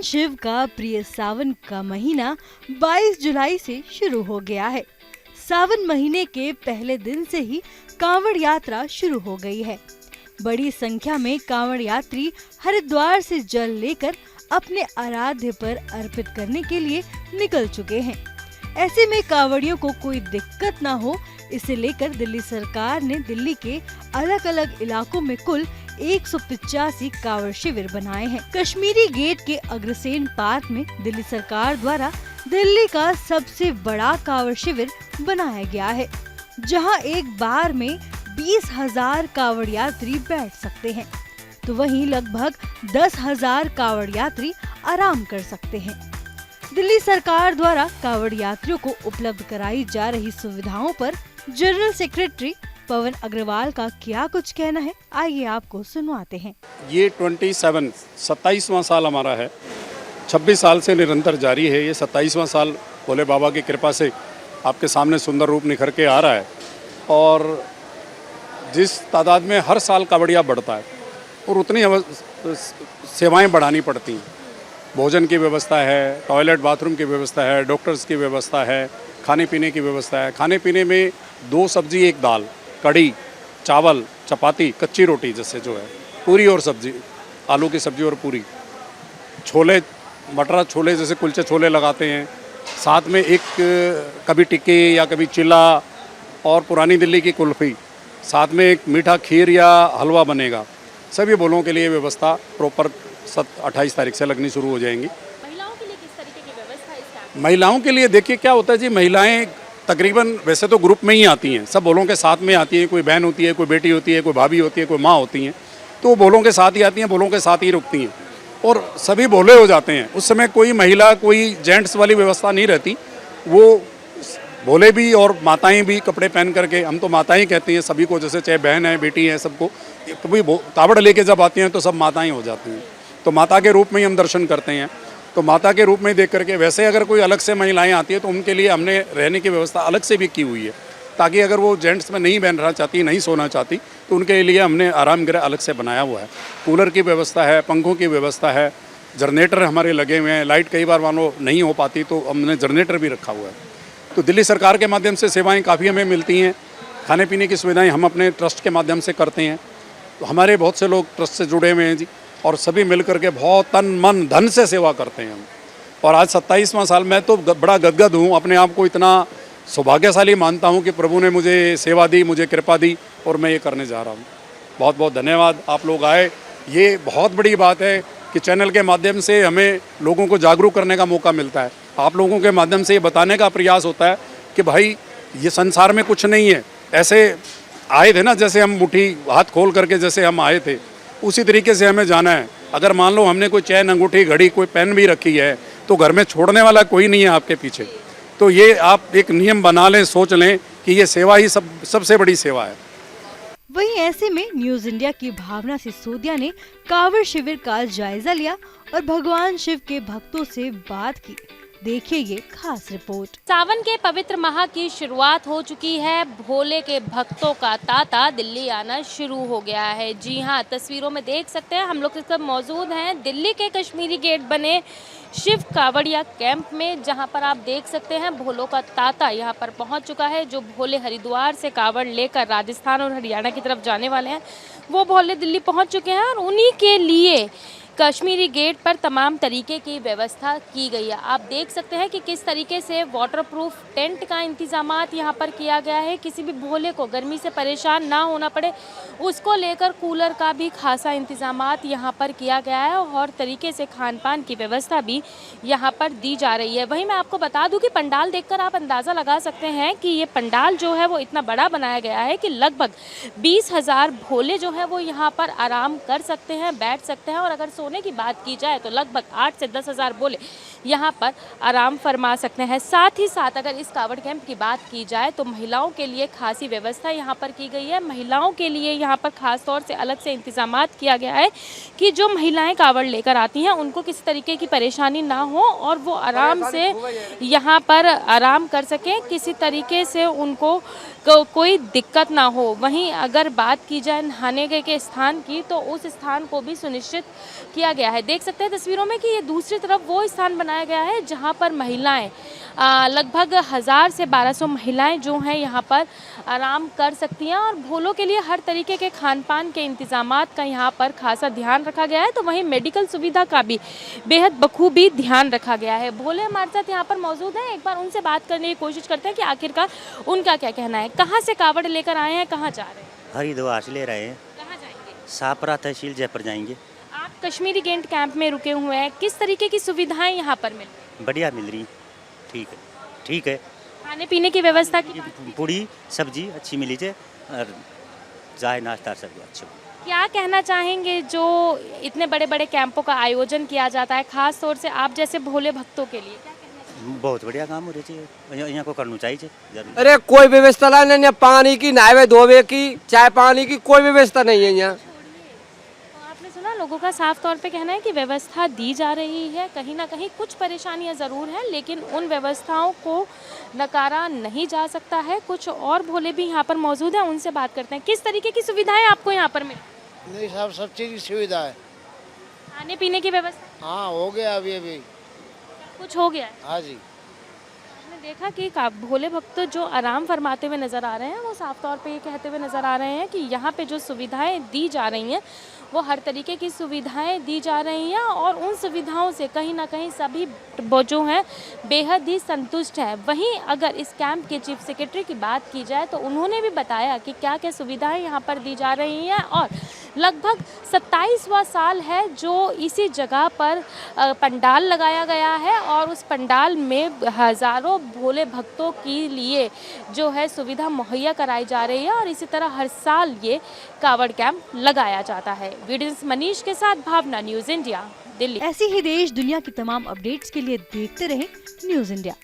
शिव का प्रिय सावन का महीना 22 जुलाई से शुरू हो गया है। सावन महीने के पहले दिन से ही कांवड़ यात्रा शुरू हो गई है। बड़ी संख्या में कांवड़ यात्री हरिद्वार से जल लेकर अपने आराध्य पर अर्पित करने के लिए निकल चुके हैं। ऐसे में कांवड़ियों को कोई दिक्कत न हो, इसे लेकर दिल्ली सरकार ने दिल्ली के अलग अलग इलाकों में कुल 185 कांवड़ शिविर बनाए हैं। कश्मीरी गेट के अग्रसेन पार्क में दिल्ली सरकार द्वारा दिल्ली का सबसे बड़ा कांवड़ शिविर बनाया गया है, जहां एक बार में 20,000 कांवड़ यात्री बैठ सकते हैं, तो वहीं लगभग 10,000 कांवड़ यात्री आराम कर सकते हैं। दिल्ली सरकार द्वारा कांवड़ यात्रियों को उपलब्ध कराई जा रही सुविधाओं पर जनरल सेक्रेटरी पवन अग्रवाल का क्या कुछ कहना है, आइए आपको सुनवाते हैं। ये 27वां साल हमारा है। 26 साल से निरंतर जारी है। ये 27वां साल भोले बाबा की कृपा से आपके सामने सुंदर रूप निखर के आ रहा है। और जिस तादाद में हर साल कावड़िया बढ़ता है और उतनी सेवाएं बढ़ानी पड़ती हैं। भोजन की व्यवस्था है, टॉयलेट बाथरूम की व्यवस्था है, डॉक्टर्स की व्यवस्था है, खाने पीने की व्यवस्था है। खाने पीने में 2 सब्जी 1 दाल, कढ़ी, चावल, चपाती, कच्ची रोटी जैसे जो है, पूरी और सब्जी, आलू की सब्जी और पूरी, छोले, मटर छोले जैसे कुलचे छोले लगाते हैं। साथ में एक कभी टिक्की या कभी चिल्ला और पुरानी दिल्ली की कुल्फ़ी, साथ में एक मीठा खीर या हलवा बनेगा। सभी बोलों के लिए व्यवस्था प्रॉपर 28 तारीख से लगनी शुरू हो जाएंगी। महिलाओं के लिए किस तरीके की व्यवस्था है इसका? महिलाओं के लिए देखिए क्या होता है जी, महिलाएं तकरीबन वैसे तो ग्रुप में ही आती हैं, सब बोलों के साथ में आती हैं। कोई बहन होती है, कोई बेटी होती है, कोई भाभी होती है, कोई माँ होती हैं, तो वो बोलों के साथ ही आती हैं, बोलों के साथ ही रुकती हैं और सभी भोले हो जाते हैं। उस समय कोई महिला, कोई जेंट्स वाली व्यवस्था नहीं रहती। वो भोले भी और माताएं भी कपड़े पहन करके, हम तो माताएं कहते हैं सभी को, जैसे चाहे बहन है, बेटी है, सबको कभी कावड़ लेके जब आती हैं तो सब माताएं हो जाती हैं। तो माता के रूप में ही हम दर्शन करते हैं। तो माता के रूप में देख करके, वैसे अगर कोई अलग से महिलाएं आती है तो उनके लिए हमने रहने की व्यवस्था अलग से भी की हुई है, ताकि अगर वो जेंट्स में नहीं रहना चाहती, नहीं सोना चाहती, तो उनके लिए हमने आराम गृह अलग से बनाया हुआ है। कूलर की व्यवस्था है, पंखों की व्यवस्था है, जनरेटर हमारे लगे हुए हैं। लाइट कई बार मानो नहीं हो पाती तो हमने जनरेटर भी रखा हुआ है। तो दिल्ली सरकार के माध्यम से सेवाएँ काफ़ी हमें मिलती हैं। खाने पीने की सुविधाएँ हम अपने ट्रस्ट के माध्यम से करते हैं। तो हमारे बहुत से लोग ट्रस्ट से जुड़े हुए हैं जी, और सभी मिल करके बहुत तन मन धन से सेवा करते हैं हम। और आज 27वां साल, मैं तो बड़ा गदगद हूँ, अपने आप को इतना सौभाग्यशाली मानता हूँ कि प्रभु ने मुझे सेवा दी, मुझे कृपा दी और मैं ये करने जा रहा हूँ। बहुत बहुत धन्यवाद, आप लोग आए। ये बहुत बड़ी बात है कि चैनल के माध्यम से हमें लोगों को जागरूक करने का मौका मिलता है। आप लोगों के माध्यम से ये बताने का प्रयास होता है कि भाई ये संसार में कुछ नहीं है। ऐसे आए थे ना, जैसे हम मुट्ठी हाथ खोल करके जैसे हम आए थे, उसी तरीके से हमें जाना है। अगर मान लो हमने कोई चैन, अंगूठी, घड़ी, कोई पेन भी रखी है तो घर में छोड़ने वाला कोई नहीं है आपके पीछे। तो ये आप एक नियम बना लें, सोच लें कि ये सेवा ही सबसे बड़ी सेवा है। वहीं ऐसे में न्यूज इंडिया की भावना सिसोदिया ने कांवड़ शिविर का जायजा लिया और भगवान शिव के भक्तों से बात की। देखिए ये खास रिपोर्ट। सावन के पवित्र माह की शुरुआत हो चुकी है। भोले के भक्तों का तांता दिल्ली आना शुरू हो गया है। जी हाँ, तस्वीरों में देख सकते हैं हम लोग इस वक्त मौजूद हैं दिल्ली के कश्मीरी गेट बने शिव कावड़िया कैंप में, जहां पर आप देख सकते हैं भोलों का तांता यहां पर पहुंच चुका है। जो भोले हरिद्वार से कावड़ लेकर राजस्थान और हरियाणा की तरफ जाने वाले हैं, वो भोले दिल्ली पहुंच चुके हैं और उन्हीं के लिए कश्मीरी गेट पर तमाम तरीके की व्यवस्था की गई है। आप देख सकते हैं कि किस तरीके से वाटरप्रूफ टेंट का इंतजामात यहाँ पर किया गया है। किसी भी भोले को गर्मी से परेशान ना होना पड़े, उसको लेकर कूलर का भी खासा इंतजामात यहाँ पर किया गया है और तरीके से खान पान की व्यवस्था भी यहाँ पर दी जा रही है। वहीं मैं आपको बता दूँ कि पंडाल देखकर आप अंदाज़ा लगा सकते हैं कि ये पंडाल जो है वो इतना बड़ा बनाया गया है कि लगभग 20,000 भोले जो है वो यहाँ पर आराम कर सकते हैं, बैठ सकते हैं। और अगर सोने की बात की जाए तो लगभग 8 से 10,000 बोले यहाँ पर आराम फरमा सकते हैं। साथ ही साथ अगर इस कावड़ कैंप की बात की जाए तो महिलाओं के लिए खासी व्यवस्था यहाँ पर की गई है। महिलाओं के लिए यहाँ पर खास तौर से अलग से इंतजामात किया गया है कि जो महिलाएं कावड़ लेकर आती हैं उनको किसी तरीके की परेशानी ना हो और वो आराम से यहाँ पर आराम कर सकें, किसी तरीके से उनको कोई दिक्कत ना हो। वहीं अगर बात की जाए नहाने के स्थान की तो उस स्थान को भी सुनिश्चित किया गया है। देख सकते हैं तस्वीरों में कि ये दूसरी तरफ वो स्थान बनाया गया है जहाँ पर महिलाएं लगभग 1000 से 1200 महिलाएं जो हैं यहाँ पर आराम कर सकती हैं और भोलों के लिए हर तरीके के खान पान के इंतजामात का यहाँ पर खासा ध्यान रखा गया है। तो वहीं मेडिकल सुविधा का भी बेहद बखूबी ध्यान रखा गया है। भोले हमारे साथ यहाँ पर मौजूद हैं, एक बार उनसे बात करने की कोशिश करते हैं कि आखिरकार उनका क्या कहना है। कहाँ से कावड़ लेकर आए हैं, कहाँ जा रहे हैं? हरिद्वार से ले रहे हैं। कहाँ जाएंगे? शाहपुरा तहसील जयपुर जाएंगे। आप कश्मीरी गेंट कैंप में रुके हुए हैं, किस तरीके की सुविधाएं यहाँ पर मिल रही हैं? बढ़िया मिल रही, ठीक है, ठीक है। खाने पीने की व्यवस्था की बात- पूरी सब्जी अच्छी मिली है और चाय नाश्ता सब अच्छा। क्या कहना चाहेंगे जो इतने बड़े बड़े कैंपों का आयोजन किया जाता है, खास तौर से आप जैसे भोले भक्तों के लिए? क्या कहना चाहेंगे? बहुत बढ़िया काम हो रही है, यहाँ को करना चाहिए जरूर। अरे कोई व्यवस्था नहीं है, पानी की नहावे धोवे की चाय पानी की कोई व्यवस्था नहीं है यहाँ। तो आपने सुना लोगों का साफ तौर पे कहना है कि व्यवस्था दी जा रही है, कहीं ना कहीं कुछ परेशानियां ज़रूर हैं लेकिन उन व्यवस्थाओं को नकारा नहीं जा सकता है। कुछ और भोले भी यहाँ पर मौजूद हैं, उनसे बात करते हैं। किस तरीके की सुविधाएं आपको यहाँ पर मिली? नहीं साहब, सब चीज़ की सुविधा है। खाने पीने की व्यवस्था हाँ हो गया, अभी कुछ हो गया है? हाँ जी। आपने देखा कि भोले भक्त जो आराम फरमाते हुए नज़र आ रहे हैं, वो साफ तौर पे ये कहते हुए नज़र आ रहे हैं कि यहाँ पे जो सुविधाएं दी जा रही हैं वो हर तरीके की सुविधाएं दी जा रही हैं और उन सुविधाओं से कहीं ना कहीं सभी वो जो हैं बेहद ही संतुष्ट हैं। वहीं अगर इस कैंप के चीफ सेक्रेटरी की बात की जाए तो उन्होंने भी बताया कि क्या क्या सुविधाएं यहाँ पर दी जा रही हैं और लगभग 27वां साल है जो इसी जगह पर पंडाल लगाया गया है और उस पंडाल में हज़ारों भोले भक्तों के लिए जो है सुविधा मुहैया कराई जा रही है और इसी तरह हर साल ये कावड़ कैंप लगाया जाता है। वीडियो मनीष के साथ भावना, न्यूज़ इंडिया, दिल्ली। ऐसी ही देश दुनिया की तमाम अपडेट्स के लिए देखते रहें न्यूज़ इंडिया।